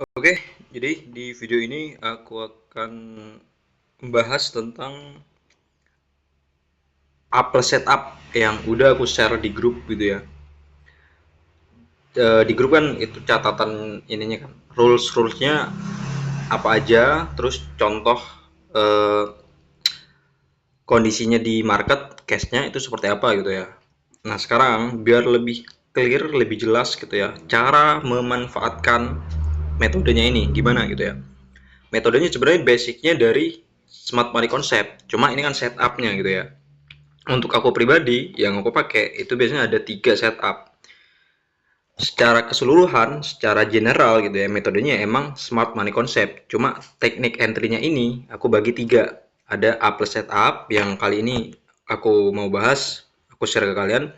Oke, jadi di video ini aku akan membahas tentang Apple setup yang udah aku share di grup gitu ya. Di grup kan itu catatan ininya kan, rulesnya apa aja, terus contoh eh, kondisinya di market, case-nya itu seperti apa gitu ya. Nah sekarang biar lebih clear, lebih jelas gitu ya, cara memanfaatkan metodenya ini gimana gitu ya. Metodenya sebenarnya basicnya dari smart money concept, cuma ini kan setupnya gitu ya. Untuk aku pribadi yang aku pakai itu biasanya ada 3 setup. Secara keseluruhan, secara general gitu ya, metodenya emang smart money concept, cuma teknik entry-nya ini aku bagi 3. Ada A plus setup yang kali ini aku mau bahas, aku share ke kalian.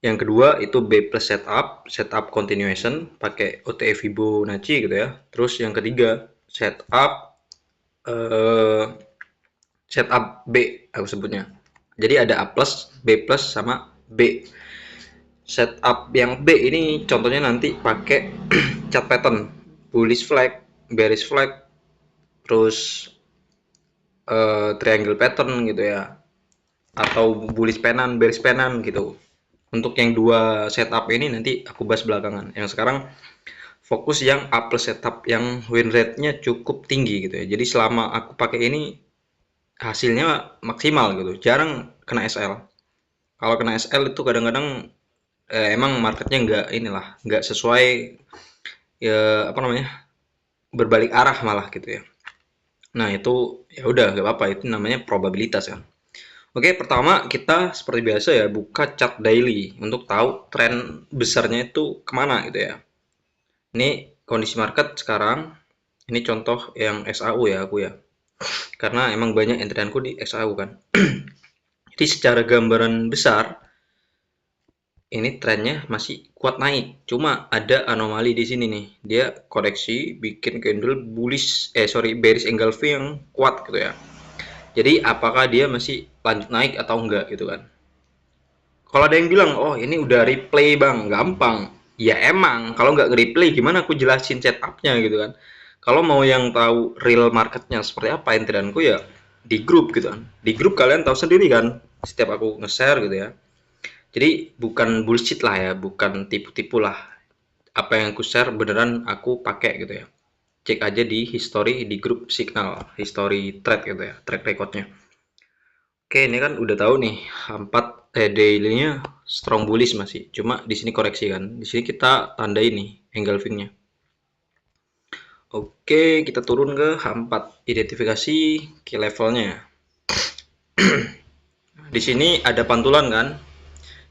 Yang kedua itu B plus setup, setup continuation pakai OTF Fibonacci gitu ya. Terus yang ketiga setup eh, setup B aku sebutnya. Jadi ada A plus, B plus sama B. Setup yang B ini contohnya nanti pakai chart pattern, bullish flag, bearish flag, terus triangle pattern gitu ya, atau bullish pennant, bearish pennant gitu. Untuk yang 2 setup ini nanti aku bahas belakangan. Yang sekarang fokus yang A plus setup yang win rate-nya cukup tinggi gitu ya. Jadi selama aku pakai ini hasilnya maksimal gitu, jarang kena SL. Kalau kena SL itu kadang-kadang emang marketnya nggak sesuai ya apa namanya, berbalik arah malah gitu ya. Nah itu ya udah nggak apa-apa, itu namanya probabilitas kan. Oke, pertama kita seperti biasa ya buka chart daily untuk tahu tren besarnya itu kemana gitu ya. Ini kondisi market sekarang. Ini contoh yang XAU ya aku ya. Karena emang banyak entrianku di XAU kan. Jadi secara gambaran besar ini trennya masih kuat naik. Cuma ada anomali di sini nih. Dia koreksi bikin candle bearish engulfing yang kuat gitu ya. Jadi apakah dia masih lanjut naik atau enggak gitu kan. Kalau ada yang bilang, "Oh, ini udah replay, Bang." Gampang. Ya emang, kalau nggak replay gimana aku jelasin setupnya gitu kan. Kalau mau yang tahu real marketnya seperti apa intianku ya di grup gitu kan. Di grup kalian tahu sendiri kan, setiap aku nge-share gitu ya. Jadi bukan bullshit lah ya, bukan tipu-tipu lah. Apa yang aku share beneran aku pakai gitu ya. Cek aja di history di grup Signal, history thread gitu ya, track recordnya. Oke, ini kan udah tahu nih, 4 daily-nya strong bullish masih. Cuma di sini koreksi kan. Di sini kita tandai nih engulfing-nya. Oke, kita turun ke H4, identifikasi key levelnya. Di sini ada pantulan kan?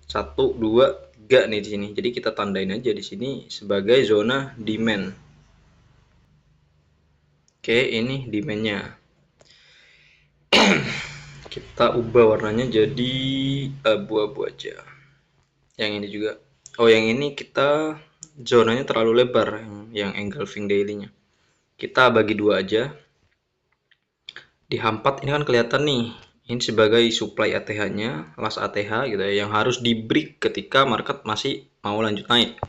1, 2, 3 nih di sini. Jadi kita tandain aja di sini sebagai zona demand. Oke, ini demand-nya. Kita ubah warnanya jadi abu-abu aja. Yang ini juga. Oh, yang ini kita zonanya terlalu lebar yang engulfing daily-nya. Kita bagi 2 aja. Di H4 ini kan kelihatan nih. Ini sebagai supply ATH-nya, last ATH gitu ya, yang harus di break ketika market masih mau lanjut naik.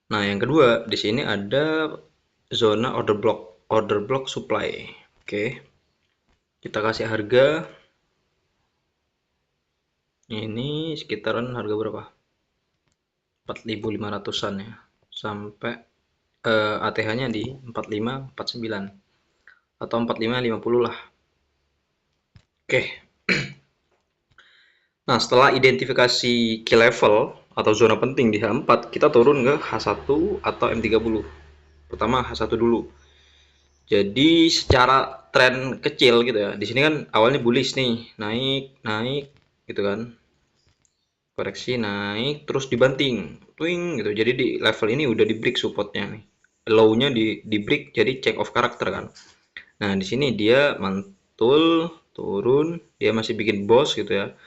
Nah, yang kedua di sini ada zona order block supply. Oke. Kita kasih harga ini sekitaran harga berapa? 4.500-an ya. Sampai ATH-nya di 4549 atau 4550 lah. Oke. Nah, setelah identifikasi key level atau zona penting di H4, kita turun ke H1 atau M30. Pertama H1 dulu. Jadi secara tren kecil gitu ya. Di sini kan awalnya bullish nih, naik, naik gitu kan. Koreksi naik terus dibanting. Twing gitu. Jadi di level ini udah di break supportnya nih. Low-nya di break jadi check of karakter kan. Nah, di sini dia mantul, turun, dia masih bikin boss gitu ya.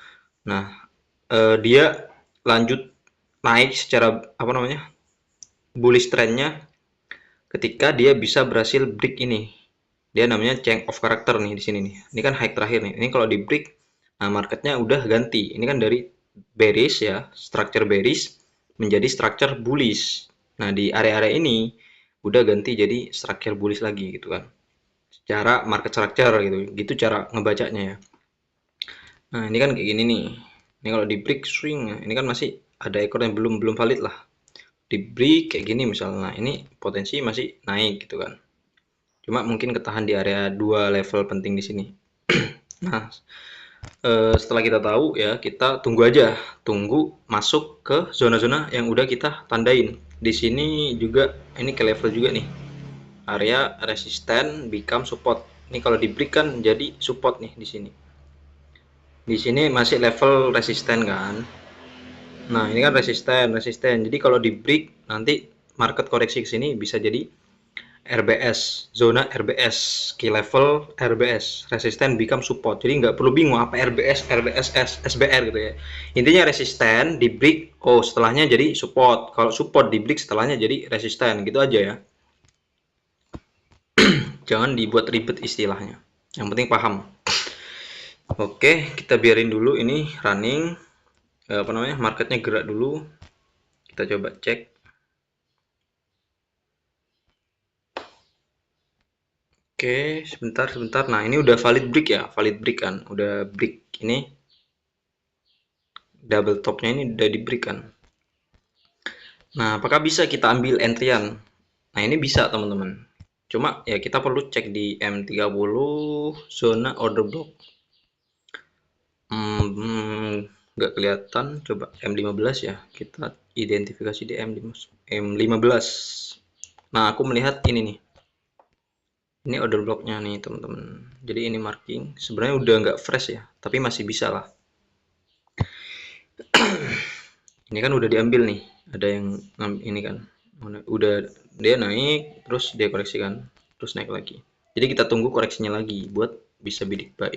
Nah, dia lanjut naik secara apa namanya, bullish trendnya ketika dia bisa berhasil break ini. Dia namanya change of character nih di sini nih. Ini kan high terakhir nih. Ini kalau di break, nah marketnya udah ganti. Ini kan dari bearish ya, structure bearish menjadi structure bullish. Nah di area-area ini udah ganti jadi structure bullish lagi gitu kan. Secara market structure gitu cara ngebacanya ya. Nah ini kan kayak gini nih, ini kalau di break swing ini kan masih ada ekor yang belum belum valid lah. Di break kayak gini misalnya, nah ini potensi masih naik gitu kan, cuma mungkin ketahan di area 2 level penting di sini. Nah setelah kita tahu ya, kita tunggu aja, tunggu masuk ke zona-zona yang udah kita tandain. Di sini juga ini ke level juga nih, area resisten become support. Ini kalau di break kan jadi support nih di sini. Di sini masih level resisten kan. Nah, ini kan resisten. Jadi kalau di break nanti market koreksi ke sini bisa jadi RBS, zona RBS, key level RBS, resisten become support. Jadi nggak perlu bingung apa RBS, RBS, SBR gitu ya. Intinya resisten di break, oh setelahnya jadi support. Kalau support di break setelahnya jadi resisten, gitu aja ya. Jangan dibuat ribet istilahnya. Yang penting paham. Oke, kita biarin dulu ini running. Apa namanya? Marketnya gerak dulu. Kita coba cek. Oke, sebentar. Nah, ini udah valid break ya, valid break kan, udah break ini, double topnya ini udah di break kan. Nah, apakah bisa kita ambil entryan? Nah, ini bisa teman-teman. Cuma ya kita perlu cek di M30 zona order block. Nggak kelihatan, coba M15 ya. Kita identifikasi di M15. Nah, aku melihat ini nih. Ini order blocknya nih teman-teman. Jadi ini marking. Sebenarnya udah nggak fresh ya, tapi masih bisa lah. Ini kan udah diambil nih, ada yang ini kan udah dia naik terus dia koreksikan terus naik lagi, jadi kita tunggu koreksinya lagi buat bisa bidik buy.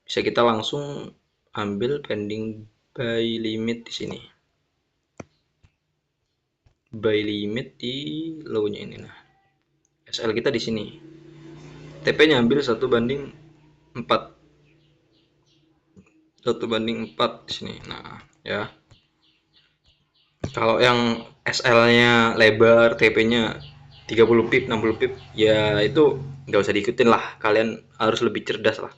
Bisa kita langsung ambil pending buy limit di sini, buy limit di low nya ini. Nah SL kita di sini, TP nya ambil 1/4, 1/4 di sini. Nah ya, kalau yang SL-nya lebar, TP-nya 30 pip, 60 pip, ya itu nggak usah diikutin lah. Kalian harus lebih cerdas lah.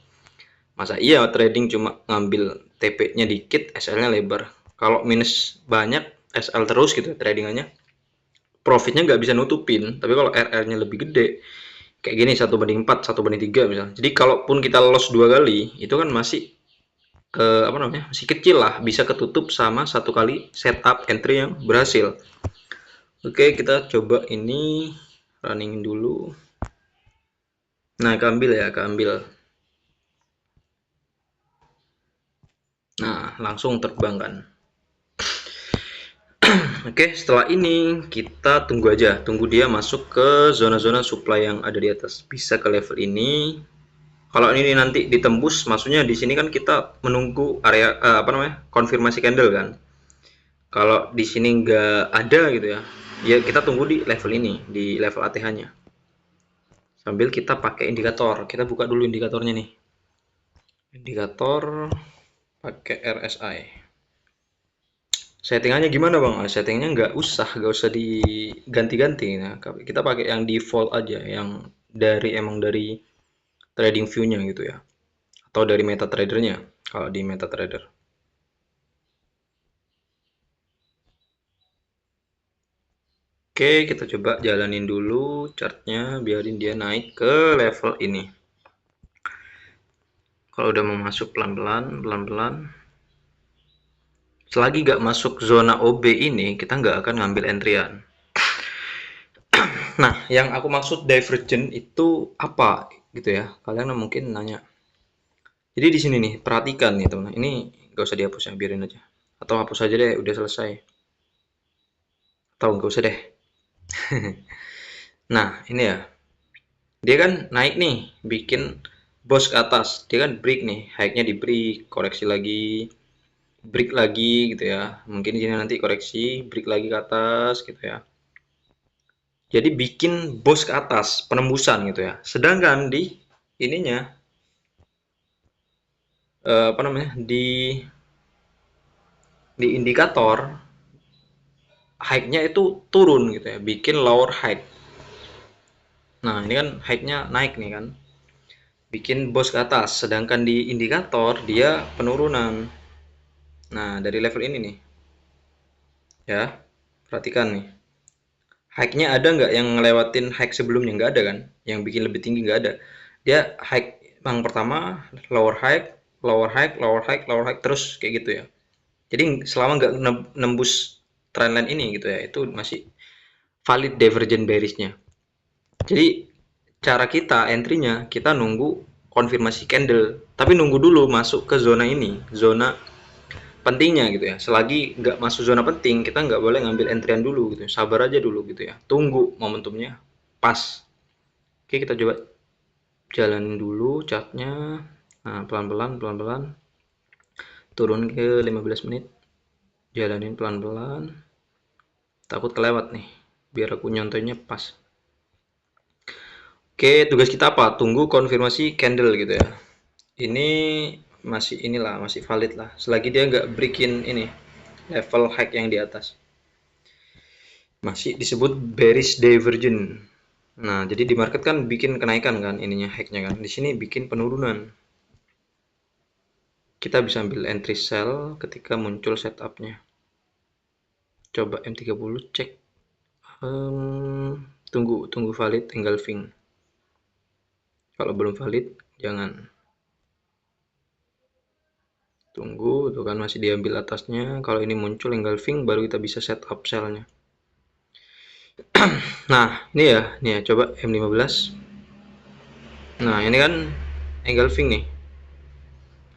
Masa iya trading cuma ngambil TP-nya dikit, SL-nya lebar. Kalau minus banyak, SL terus gitu tradingannya, profitnya nggak bisa nutupin. Tapi kalau RR-nya lebih gede, kayak gini 1/4, 1/3 misalnya. Jadi kalaupun kita loss 2 kali, itu kan masih apa namanya, masih kecil lah, bisa ketutup sama 1 kali setup entry yang berhasil. Oke, kita coba ini running dulu. Nah, keambil ya, keambil. Nah, langsung terbang kan. Oke, setelah ini kita tunggu aja, tunggu dia masuk ke zona-zona supply yang ada di atas. Bisa ke level ini. Kalau ini nanti ditembus, maksudnya di sini kan kita menunggu area apa namanya, konfirmasi candle kan. Kalau di sini nggak ada gitu ya, ya kita tunggu di level ini, di level ATH-nya. Sambil kita pakai indikator, kita buka dulu indikatornya nih. Indikator pakai RSI. Settingannya gimana bang? Settingnya nggak usah diganti-ganti. Nah, kita pakai yang default aja, yang emang dari trading view-nya gitu ya, atau dari MetaTrader-nya kalau di MetaTrader. Oke, kita coba jalanin dulu chartnya, biarin dia naik ke level ini. Kalau udah mau masuk pelan-pelan, selagi nggak masuk zona OB ini, kita nggak akan ngambil entryan. Nah, yang aku maksud divergent itu apa gitu ya? Kalian mungkin nanya. Jadi di sini nih, perhatikan nih teman. Ini nggak usah dihapus ya, biarin aja. Atau hapus aja deh, udah selesai. Atau nggak usah deh. Nah, ini ya. Dia kan naik nih, bikin bos ke atas. Dia kan break nih, high-nya di break, koreksi lagi, break lagi gitu ya. Mungkin di sini nanti koreksi, break lagi ke atas gitu ya. Jadi bikin bos ke atas, penembusan gitu ya. Sedangkan di ininya apa namanya? Di indikator high-nya itu turun gitu ya, bikin lower high. Nah, ini kan high-nya naik nih kan, bikin bounce ke atas, sedangkan di indikator dia penurunan. Nah, dari level ini nih, ya, perhatikan nih. High-nya ada nggak yang ngelewatin high sebelumnya? Nggak ada kan? Yang bikin lebih tinggi nggak ada. Dia high yang pertama, lower high, lower high, lower high, lower high, terus kayak gitu ya. Jadi selama nggak nembus trendline ini gitu ya, itu masih valid divergent bearish-nya. Jadi cara kita entry-nya, kita nunggu konfirmasi candle, tapi nunggu dulu masuk ke zona ini, zona pentingnya gitu ya. Selagi nggak masuk zona penting, kita nggak boleh ngambil entryan dulu gitu. Sabar aja dulu gitu ya. Tunggu momentumnya pas. Oke, kita coba jalanin dulu chartnya. Nah, pelan-pelan, pelan-pelan. Turun ke 15 menit. Jalanin pelan-pelan. Takut kelewat nih. Biar aku nyontohnya pas. Oke, tugas kita apa? Tunggu konfirmasi candle gitu ya. Ini masih inilah, masih valid lah. Selagi dia nggak breakin ini level high yang di atas. Masih disebut bearish divergent. Nah, jadi di market kan bikin kenaikan kan ininya high-nya kan. Di sini bikin penurunan. Kita bisa ambil entry sell ketika muncul setup-nya. Coba M30 cek. Tunggu valid engulfing. Kalau belum valid jangan. Tunggu, itu kan masih diambil atasnya. Kalau ini muncul engulfing baru kita bisa setup sell-nya. Nah, ini ya, coba M15. Nah, ini kan engulfing nih.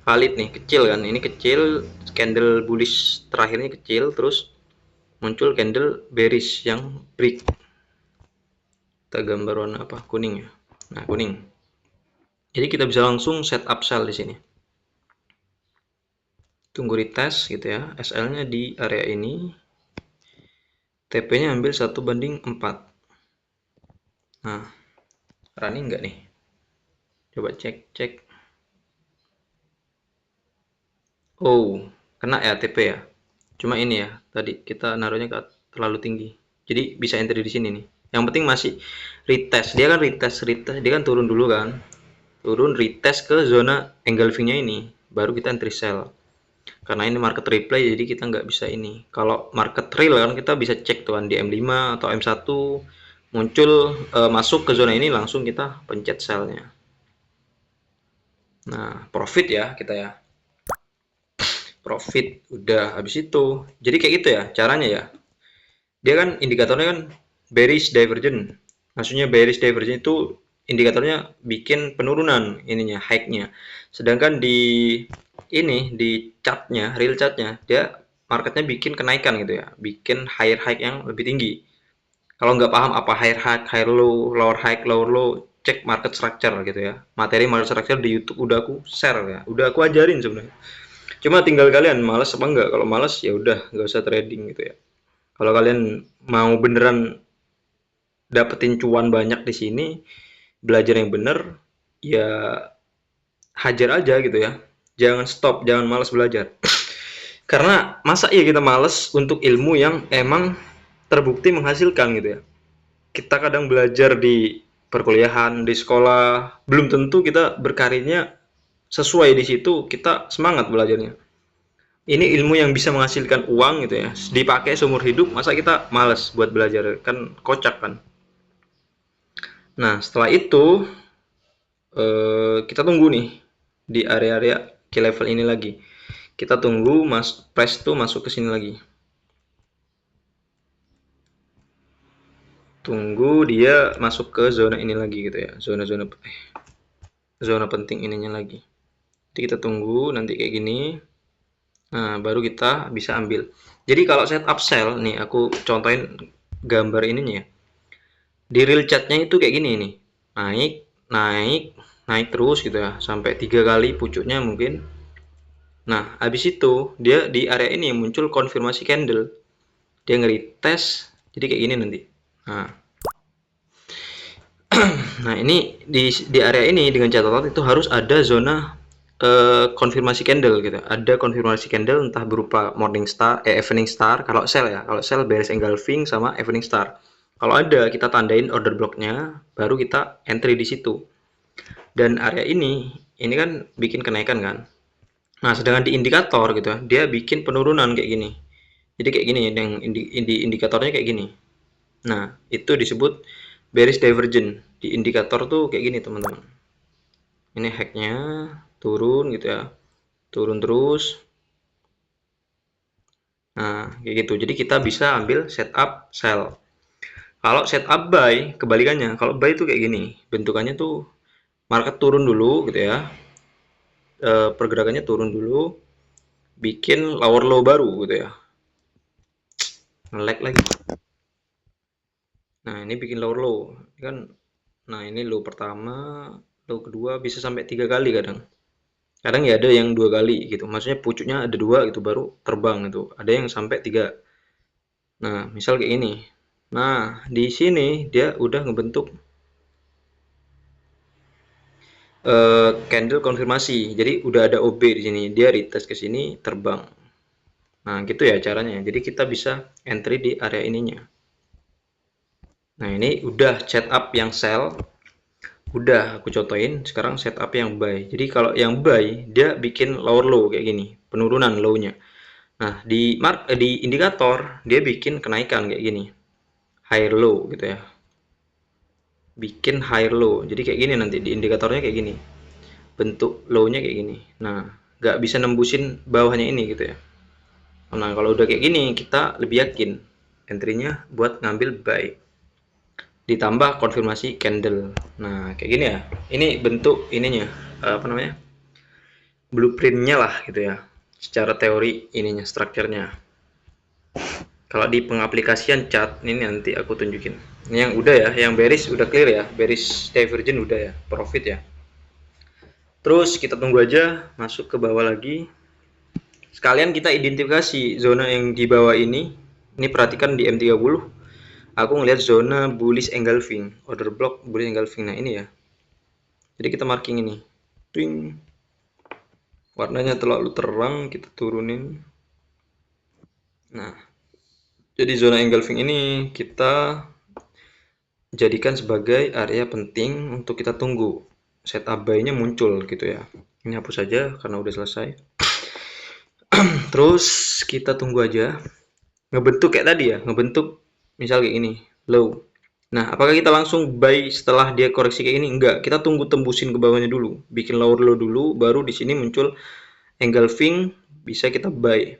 Valid nih, kecil kan. Ini kecil, candle bullish terakhirnya kecil, terus muncul candle bearish yang break. Kita gambar warna apa? Kuning ya. Nah, kuning. Jadi kita bisa langsung setup sell di sini. Tunggu retest gitu ya. SL-nya di area ini. TP-nya ambil 1/4. Nah, running nggak nih? Coba cek. Oh, kena ya TP ya. Cuma ini ya, tadi kita naruhnya terlalu tinggi. Jadi bisa entry di sini nih. Yang penting masih retest. Dia kan retest. Dia kan turun dulu kan. Turun retest ke zona engulfing-nya ini. Baru kita entry sell. Karena ini market replay jadi kita nggak bisa ini. Kalau market real kan kita bisa cek tuh kan di M5 atau M1 muncul masuk ke zona ini langsung kita pencet sell-nya. Nah, profit ya kita ya. Profit udah habis itu. Jadi kayak gitu ya caranya ya. Dia kan indikatornya kan bearish divergent. Maksudnya bearish divergent itu indikatornya bikin penurunan ininya high-nya. Sedangkan di ini di chartnya, real chartnya, dia marketnya bikin kenaikan gitu ya, bikin higher high yang lebih tinggi. Kalau nggak paham apa higher high, higher low, lower low, cek market structure gitu ya. Materi market structure di YouTube udah aku share ya, udah aku ajarin sebenarnya. Cuma tinggal kalian males apa enggak. Kalau males ya udah nggak usah trading gitu ya. Kalau kalian mau beneran dapetin cuan banyak di sini, belajar yang bener, ya hajar aja gitu ya. Jangan stop, jangan malas belajar. Karena masa iya kita males untuk ilmu yang emang terbukti menghasilkan gitu ya. Kita kadang belajar di perkuliahan, di sekolah, belum tentu kita berkarirnya sesuai di situ, kita semangat belajarnya. Ini ilmu yang bisa menghasilkan uang gitu ya, dipakai seumur hidup, masa kita males buat belajar, kan kocak kan. Nah, setelah itu kita tunggu nih di area-area key level ini lagi. Kita tunggu price tuh masuk ke sini lagi. Tunggu dia masuk ke zona ini lagi gitu ya. Zona penting ininya lagi. Jadi kita tunggu nanti kayak gini. Nah, baru kita bisa ambil. Jadi kalau setup sell nih, aku contohin gambar ininya ya. Di real chartnya itu kayak gini nih. Naik, naik, naik terus gitu ya. Sampai 3 kali pucuknya mungkin. Nah, habis itu dia di area ini muncul konfirmasi candle. Dia nge-retest, jadi kayak gini nanti. Nah, nah ini di area ini dengan catatan itu harus ada zona konfirmasi candle gitu. Ada konfirmasi candle entah berupa morning star, evening star. Kalau sell ya, kalau sell bearish engulfing sama evening star. Kalau ada, kita tandain order blocknya, baru kita entry di situ. Dan area ini kan bikin kenaikan kan. Nah, sedangkan di indikator gitu, dia bikin penurunan kayak gini. Jadi kayak gini, yang indikatornya kayak gini. Nah, itu disebut bearish divergence. Di indikator tuh kayak gini, teman-teman. Ini hacknya turun gitu ya, turun terus. Nah, kayak gitu. Jadi kita bisa ambil setup sell. Kalau setup buy, kebalikannya. Kalau buy itu kayak gini, bentukannya tuh market turun dulu gitu ya. Pergerakannya turun dulu, bikin lower low baru gitu ya. Nge-lag lagi. Nah, ini bikin lower low. Ini kan, nah ini low pertama, low kedua bisa sampai 3 kali kadang. Kadang ya ada yang 2 kali gitu. Maksudnya pucuknya ada 2 gitu baru terbang itu. Ada yang sampai 3. Nah, misal kayak ini. Nah, di sini dia udah ngebentuk candle konfirmasi. Jadi udah ada OB di sini. Dia retest ke sini terbang. Nah, gitu ya caranya. Jadi kita bisa entry di area ininya. Nah, ini udah setup yang sell. Udah aku contohin. Sekarang setup yang buy. Jadi kalau yang buy dia bikin lower low kayak gini, penurunan low-nya. Nah, di indikator dia bikin kenaikan kayak gini. Higher low gitu ya. Bikin higher low. Jadi kayak gini nanti di indikatornya kayak gini. Bentuk low-nya kayak gini. Nah, nggak bisa nembusin bawahnya ini gitu ya. Nah, kalau udah kayak gini kita lebih yakin entry-nya buat ngambil buy. Ditambah konfirmasi candle. Nah, kayak gini ya. Ini bentuk ininya, apa namanya? Blueprintnya lah gitu ya. Secara teori ininya, strukturnya. Kalau di pengaplikasian chart ini nanti aku tunjukin. Ini yang udah ya, yang bearish udah clear ya, bearish divergence udah ya, profit ya. Terus kita tunggu aja masuk ke bawah lagi. Sekalian kita identifikasi zona yang di bawah ini. Ini perhatikan di M30. Aku ngelihat zona bullish engulfing, order block bullish engulfing. Nah, ini ya. Jadi kita marking ini. Twing. Warnanya terlalu terang, kita turunin. Nah, jadi zona engulfing ini kita jadikan sebagai area penting untuk kita tunggu setup buy-nya muncul gitu ya. Ini hapus saja karena udah selesai. Terus kita tunggu aja ngebentuk kayak tadi ya, ngebentuk misal kayak ini, low. Nah, apakah kita langsung buy setelah dia koreksi kayak ini? Enggak, kita tunggu tembusin ke bawahnya dulu, bikin lower low dulu, baru di sini muncul engulfing, bisa kita buy.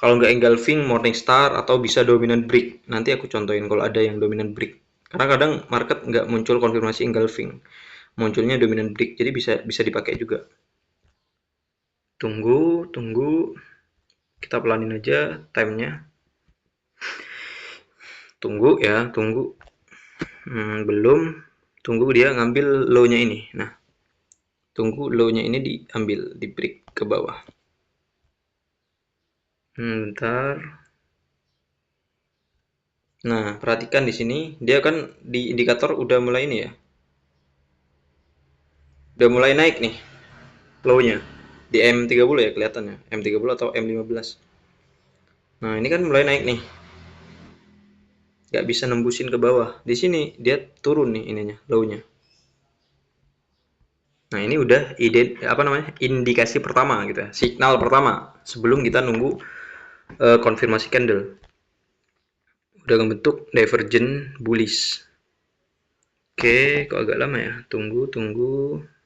Kalau nggak engulfing, morning star atau bisa dominant break. Nanti aku contohin kalau ada yang dominant break. Karena kadang market nggak muncul konfirmasi engulfing, munculnya dominant break, jadi bisa dipakai juga. Tunggu, kita pelanin aja timenya. Tunggu ya, tunggu. Belum, tunggu dia ngambil low-nya ini. Nah, tunggu low-nya ini diambil, di break ke bawah. Bentar. Nah, perhatikan di sini, dia kan di indikator udah mulai ini ya. Udah mulai naik nih low-nya. Di M30 ya kelihatannya, M30 atau M15. Nah, ini kan mulai naik nih. Nggak bisa nembusin ke bawah. Di sini dia turun nih ininya, low-nya. Nah, ini udah indikasi pertama gitu ya. Signal pertama sebelum kita nunggu konfirmasi candle. Udah membentuk divergent bullish. Oke, kok agak lama ya. Tunggu.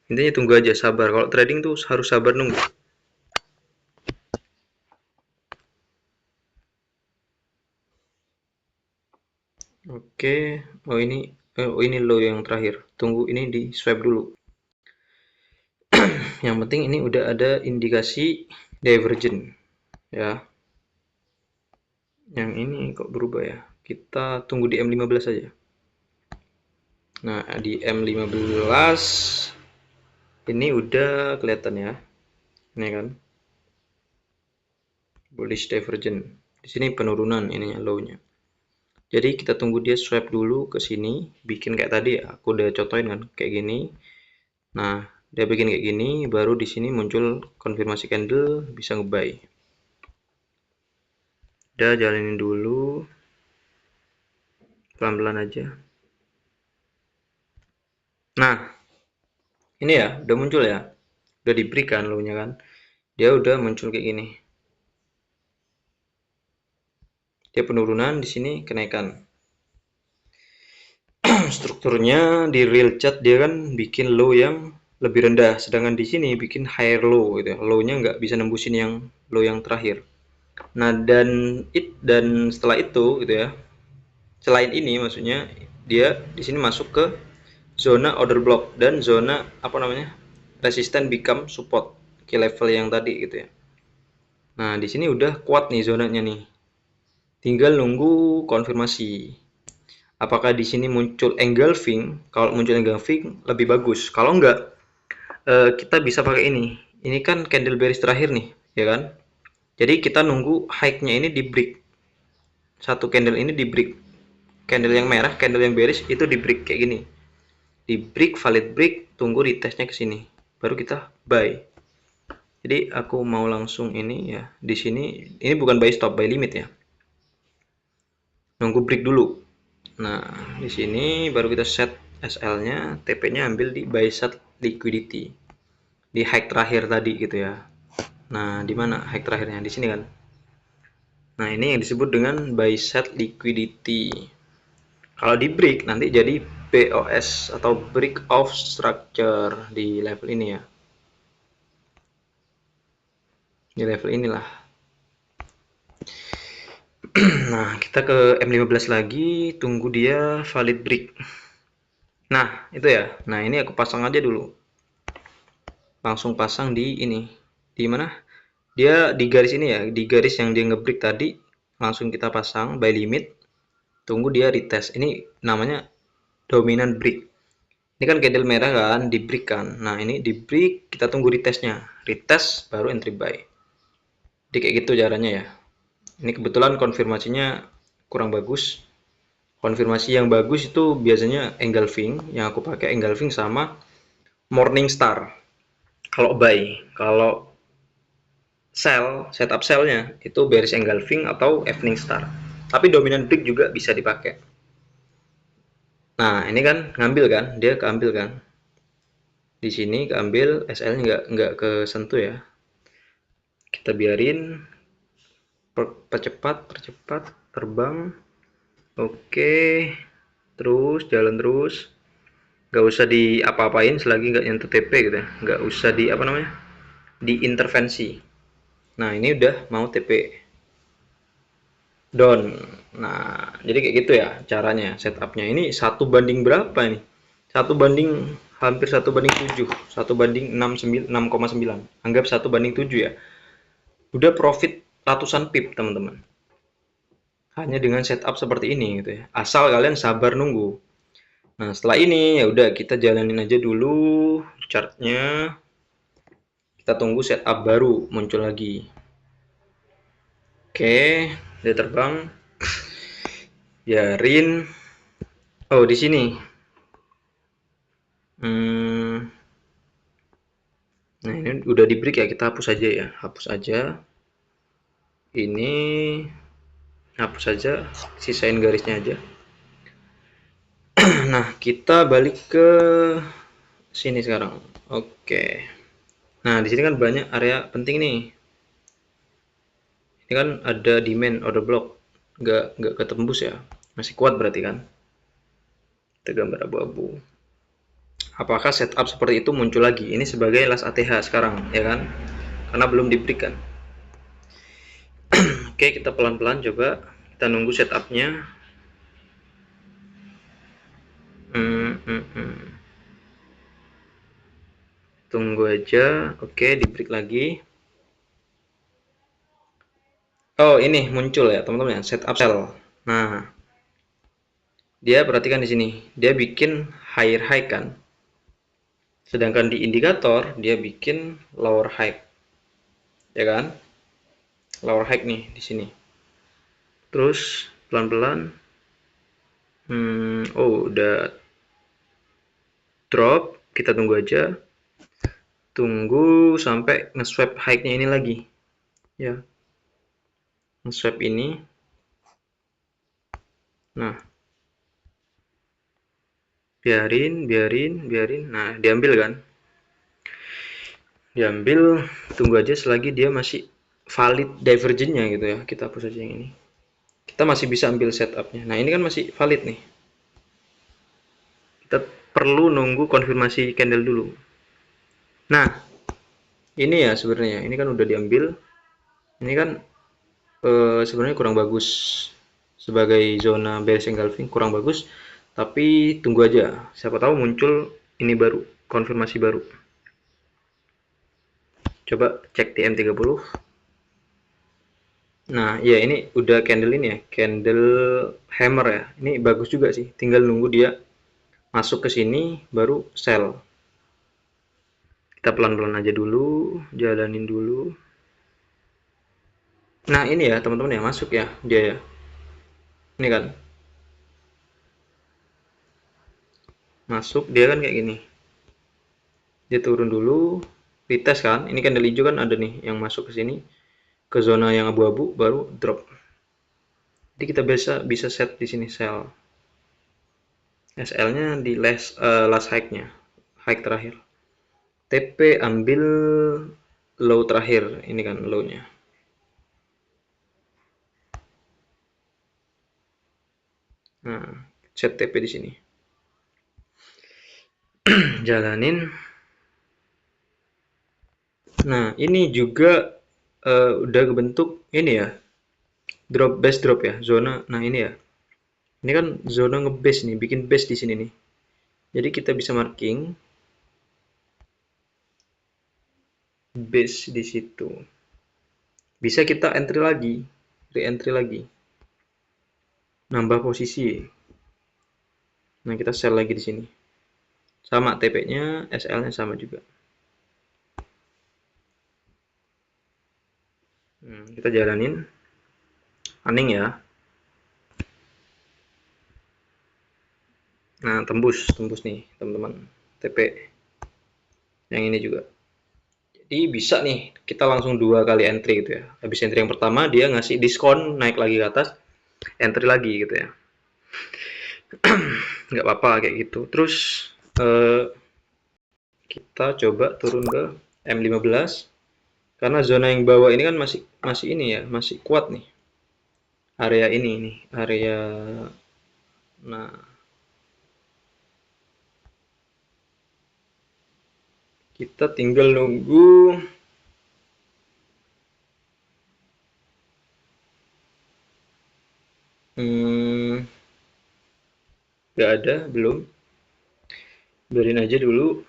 Intinya tunggu aja, sabar. Kalau trading tuh harus sabar nunggu. Oke, ini low yang terakhir. Tunggu ini di swipe dulu. Yang penting ini udah ada indikasi divergent ya. Yang ini kok berubah ya. Kita tunggu di M15 aja. Nah, di M15 ini udah kelihatan ya. Ini kan. Bullish divergent. Di sini penurunan ininya low-nya. Jadi kita tunggu dia swipe dulu ke sini, bikin kayak tadi ya. Aku udah contohin kan kayak gini. Nah, Dia bikin kayak gini, baru di sini muncul konfirmasi candle, bisa nge-buy. Udah jalanin dulu, pelan-pelan aja. Nah, ini ya, udah muncul ya. Udah diberikan low-nya kan. Dia udah muncul kayak gini. Dia penurunan, di sini kenaikan. Strukturnya di real chart dia kan bikin low yang lebih rendah, sedangkan di sini bikin higher low gitu ya. Low-nya nggak bisa nembusin yang low yang terakhir. Nah, dan setelah itu gitu ya. Selain ini maksudnya dia di sini masuk ke zona order block dan zona apa namanya? Resisten become support ke level yang tadi gitu ya. Nah, di sini udah kuat nih zonanya nih. Tinggal nunggu konfirmasi. Apakah di sini muncul engulfing? Kalau muncul engulfing lebih bagus. Kalau enggak, kita bisa pakai ini. Ini kan candle bearish terakhir nih, ya kan? Jadi kita nunggu high-nya ini di break. Satu candle ini di break. Candle yang merah, candle yang bearish itu di break kayak gini. Di break, valid break, tunggu retestnya ke sini. Baru kita buy. Jadi aku mau langsung ini ya. Di sini ini bukan buy stop, buy limit ya. Nunggu break dulu. Nah, di sini baru kita set SL-nya, TP-nya ambil di buy set liquidity. Di high terakhir tadi gitu ya. Nah, di mana high terakhirnya? Di sini kan. Nah, ini yang disebut dengan buy set liquidity. Kalau di break nanti jadi BOS atau break of structure di level ini ya. Di level inilah. Nah, kita ke M15 lagi, tunggu dia valid break. Nah, itu ya. Nah, ini aku pasang aja dulu. Langsung pasang di ini. Di mana? Dia di garis ini ya, di garis yang dia ngebreak tadi, langsung kita pasang buy limit. Tunggu dia retest. Ini namanya dominant break. Ini kan candle merah kan, di break kan. Nah, ini di break, kita tunggu retestnya. Retest baru entry buy. Jadi kayak gitu caranya ya. Ini kebetulan konfirmasinya kurang bagus. Konfirmasi yang bagus itu biasanya engulfing, yang aku pakai engulfing sama morning star. Kalau buy, kalau sell, setup sell-nya itu bearish engulfing atau evening star. Tapi dominant break juga bisa dipakai. Nah, ini kan ngambil kan, dia keambil kan. Di sini keambil, SL-nya nggak kesentuh ya. Kita biarin percepat, terbang. Oke, terus jalan terus. Nggak usah di apa-apain selagi nggak nyentuh TP gitu ya. Nggak usah di apa namanya, diintervensi. Nah, ini udah mau TP down. Nah, jadi kayak gitu ya caranya setupnya. Ini satu banding berapa nih? Satu banding hampir 1/7, 1/6,9. Anggap 1/7 ya. Udah profit ratusan pip teman-teman. Hanya dengan setup seperti ini gitu ya. Asal kalian sabar nunggu. Nah, setelah ini ya udah kita jalanin aja dulu chartnya. Kita tunggu setup baru muncul lagi. Oke, dia terbang. Biarin. Oh, di sini. Nah, ini udah di break ya, kita hapus aja ya. Hapus aja. Ini hapus saja, sisain garisnya aja. Nah, kita balik ke sini sekarang. Oke. Nah, di sini kan banyak area penting nih. Ini kan ada demand order block, nggak ketembus ya, masih kuat berarti kan. Kita gambar abu-abu. Apakah setup seperti itu muncul lagi? Ini sebagai last ATH sekarang, ya kan? Karena belum diberikan. Oke, kita pelan-pelan coba. Kita nunggu setupnya. Tunggu aja. Oke, di break lagi. Oh, ini muncul ya, teman-teman ya, setup sell. Nah, dia perhatikan di sini. Dia bikin higher high kan. Sedangkan di indikator dia bikin lower high. Ya kan? Lower high nih di sini. Terus pelan-pelan oh, udah drop, kita tunggu aja. tunggu sampai nge-swap high-nya ini lagi ya, nge-swap ini. Nah, biarin. Nah, diambil kan, tunggu aja selagi dia masih valid divergennya gitu ya. Kita hapus aja yang ini, kita masih bisa ambil setupnya. Nah, ini kan masih valid nih, kita perlu nunggu konfirmasi candle dulu. Nah, ini ya sebenarnya, ini kan udah diambil, ini kan sebenarnya kurang bagus sebagai zona bearish engulfing, kurang bagus, tapi tunggu aja, siapa tahu muncul ini baru, konfirmasi baru. Coba cek TM30. Nah, ya ini udah candle ini ya, candle hammer ya. Ini bagus juga sih, tinggal nunggu dia masuk ke sini baru sell. Kita pelan-pelan aja dulu, jalanin dulu. Nah, ini ya teman-teman ya, masuk ya dia ya. Ini kan. Masuk dia kan kayak gini. Dia turun dulu, retest kan. Ini candle hijau kan ada nih yang masuk ke sini, ke zona yang abu-abu, baru drop. Jadi kita bisa set di sini sell. SL-nya di last high-nya, high terakhir. TP ambil low terakhir, ini kan low-nya. Nah, set TP di sini. Jalanin. Nah, ini juga udah kebentuk ini ya, drop base drop ya, zona. Nah, ini ya. Ini kan zona ngebase nih, bikin base di sini nih. Jadi kita bisa marking base di situ. Bisa kita entry lagi, re-entry lagi. Nambah posisi. Nah, kita sell lagi di sini. Sama TP-nya, SL-nya sama juga. Kita jalanin. Running ya. Nah, tembus nih teman-teman, TP yang ini juga. Jadi bisa nih kita langsung 2 kali entry gitu ya. Habis entry yang pertama dia ngasih diskon, naik lagi ke atas, entry lagi gitu ya. Nggak apa-apa kayak gitu. Terus kita coba turun ke M15 karena zona yang bawah ini kan masih ini ya, masih kuat nih. Area ini nih, area. Nah, kita tinggal nunggu nggak ada, belum. Biarin aja dulu.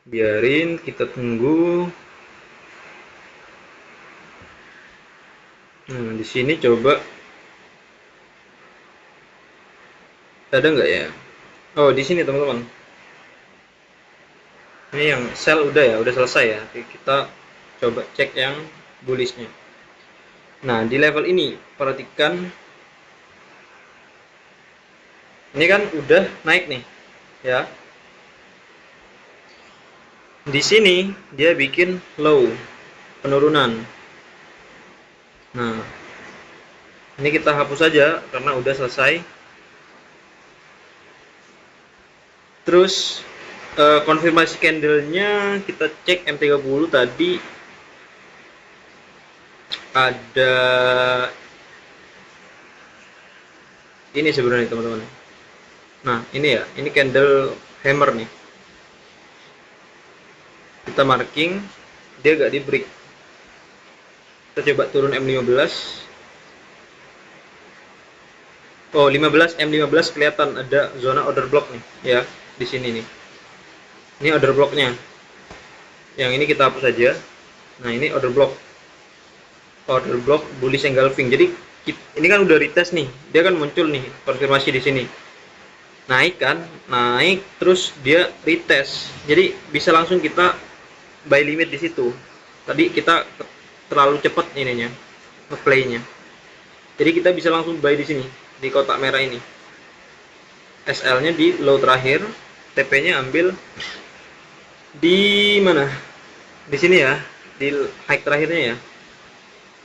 Biarin, kita tunggu. Nah, di sini coba ada nggak ya? Oh, di sini teman-teman. Ini yang sell udah ya, udah selesai ya. Oke, kita coba cek yang bullishnya. Nah, di level ini perhatikan, ini kan udah naik nih, ya. Di sini dia bikin low, penurunan. Nah, ini kita hapus saja karena udah selesai. Terus konfirmasi candlenya kita cek M30 tadi ada ini sebenarnya teman-teman. Nah, ini ya, ini candle hammer nih. Kita marking, dia gak di break. Kita coba turun M15. Oh, 15 M15 kelihatan ada zona order block nih, ya, di sini nih. Ini order blocknya. Yang ini kita hapus saja. Nah, ini order block. Order block bullish engulfing. Jadi ini kan udah retest nih. Dia kan muncul nih konfirmasi di sini. Naik kan? Naik terus dia retest. Jadi bisa langsung kita buy limit di situ. Tadi kita terlalu cepat ininya, nge-play-nya. Jadi kita bisa langsung buy di sini. di kotak merah ini. SL-nya di low terakhir, TP-nya ambil di mana? Di sini ya, di high terakhirnya ya.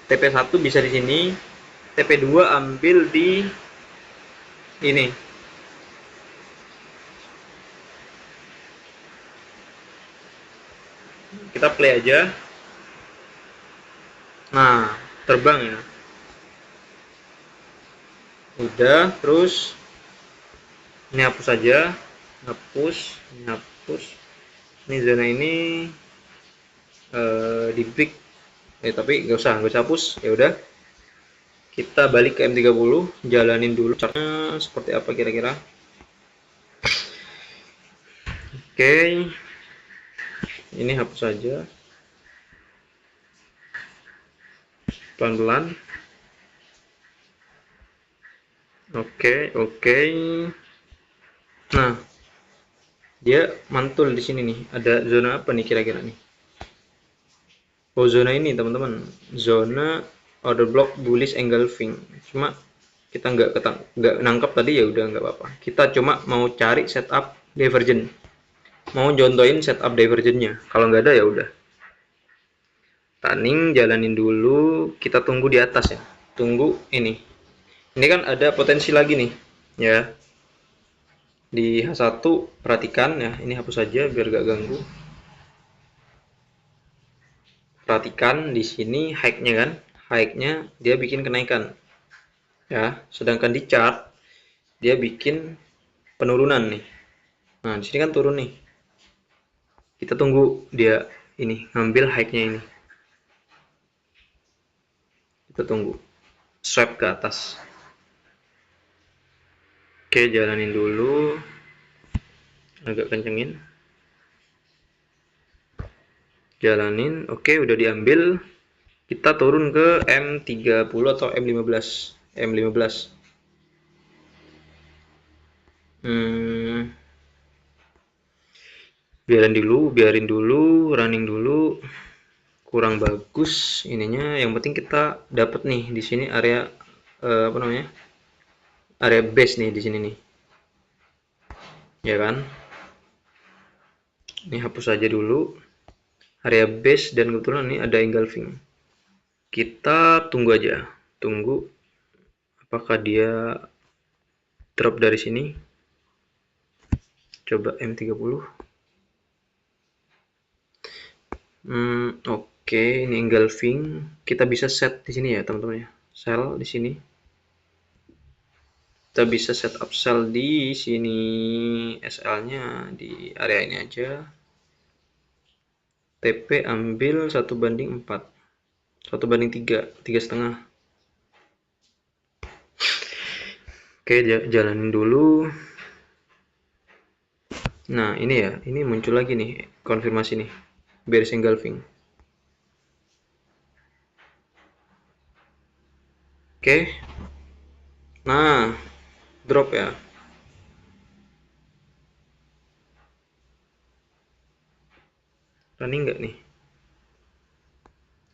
TP1 bisa di sini, TP2 ambil di ini. Kita play aja. Nah, terbang ya. Udah, terus ini hapus aja. Ini hapus. Ini zona ini di break. Tapi nggak usah hapus. Ya udah. Kita balik ke M30, jalanin dulu chartnya seperti apa kira-kira. Oke. Ini hapus saja. Pelan-pelan. Oke. Nah, dia mantul di sini nih. Ada zona apa nih kira-kira nih? Oh, zona ini teman-teman. Zona order block bullish engulfing. Cuma kita nggak nangkep tadi, ya udah nggak apa-apa. Kita cuma mau cari setup divergent. Mau contohin setup divergentnya. Kalau nggak ada ya udah. Taning jalanin dulu. Kita tunggu di atas ya. Tunggu ini. Ini kan ada potensi lagi nih, ya. Di H1 perhatikan ya, ini hapus saja biar gak ganggu. Perhatikan di sini high-nya kan, high-nya dia bikin kenaikan, ya. Sedangkan di chart dia bikin penurunan nih. Nah di sini kan turun nih. Kita tunggu dia ini ngambil high-nya ini. Kita tunggu swipe ke atas. Oke, jalanin dulu. Agak kencengin. Jalanin. Oke, udah diambil. Kita turun ke M30 atau M15. M15. Biarin dulu, running dulu. Kurang bagus ininya. Yang penting kita dapat nih di sini area apa namanya? Area base nih di sini nih. Ya kan? Ini hapus aja dulu. Area base dan kebetulan ini ada engulfing. Kita tunggu aja. Tunggu apakah dia drop dari sini. Coba M30. Oke, ini engulfing. Kita bisa set di sini ya, teman-teman ya. Sell di sini. Kita bisa setup sell di sini, SL-nya di area ini aja. TP ambil 1/4, 1/3, 3,5. Oke, jalanin dulu. Nah ini ya, ini muncul lagi nih konfirmasi nih, bearish engulfing. Oke, nah drop ya. Running nggak nih?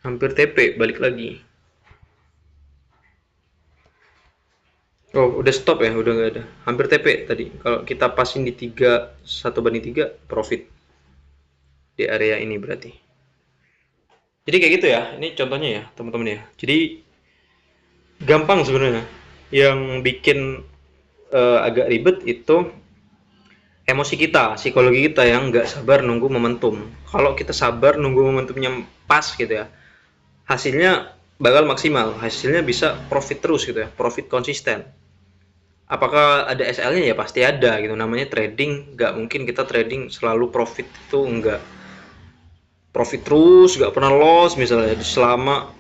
Hampir TP, balik lagi. Oh, udah stop ya, udah nggak ada. Hampir TP tadi. Kalau kita pasin di 1/3, profit di area ini berarti. Jadi kayak gitu ya. Ini contohnya ya, teman-teman ya. Jadi gampang sebenarnya. Yang bikin agak ribet itu emosi kita, psikologi kita yang nggak sabar nunggu momentum. Kalau kita sabar nunggu momentumnya pas gitu ya, hasilnya bakal maksimal, hasilnya bisa profit terus gitu ya, profit konsisten. Apakah ada SL-nya? Ya pasti ada gitu, namanya trading. Nggak mungkin kita trading selalu profit, itu nggak. Profit terus, nggak pernah loss misalnya selama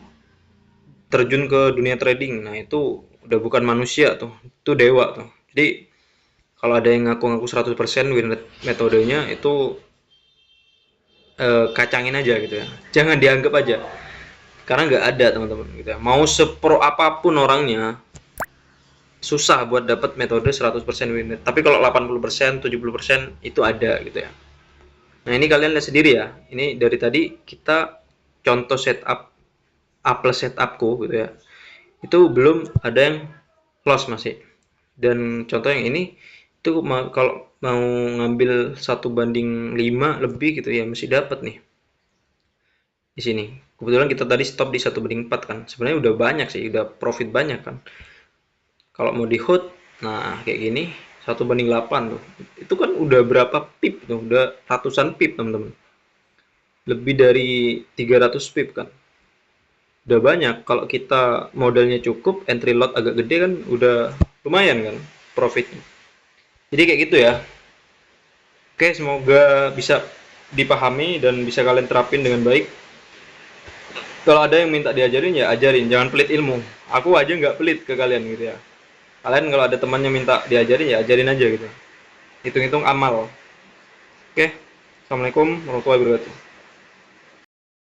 terjun ke dunia trading. Nah itu udah bukan manusia tuh, itu dewa tuh. Jadi kalau ada yang ngaku-ngaku 100% win rate metodenya itu kacangin aja gitu ya, jangan dianggap aja, karena nggak ada teman-teman gitu ya. Mau sepro apapun orangnya susah buat dapat metode 100% win rate, tapi kalau 80%, 70% itu ada gitu ya. Nah ini kalian lihat sendiri ya, ini dari tadi kita contoh setup A plus setupku gitu ya, itu belum ada yang loss masih. Dan contoh yang ini itu kalau mau ngambil 1/5 lebih gitu ya mesti dapat nih di sini. Kebetulan kita tadi stop di 1/4 kan. Sebenarnya udah banyak sih, udah profit banyak kan. Kalau mau di hold, nah kayak gini 1/8 tuh. Itu kan udah berapa pip tuh, udah ratusan pip teman-teman. Lebih dari 300 pip kan. Udah banyak. Kalau kita modalnya cukup, entry lot agak gede kan udah lumayan kan profitnya. Jadi kayak gitu ya. Oke, semoga bisa dipahami dan bisa kalian terapin dengan baik. Kalau ada yang minta diajarin ya ajarin, jangan pelit ilmu. Aku aja nggak pelit ke kalian gitu ya. Kalian kalau ada temannya minta diajarin ya ajarin aja gitu. Hitung-hitung amal. Oke, assalamualaikum warahmatullahi wabarakatuh.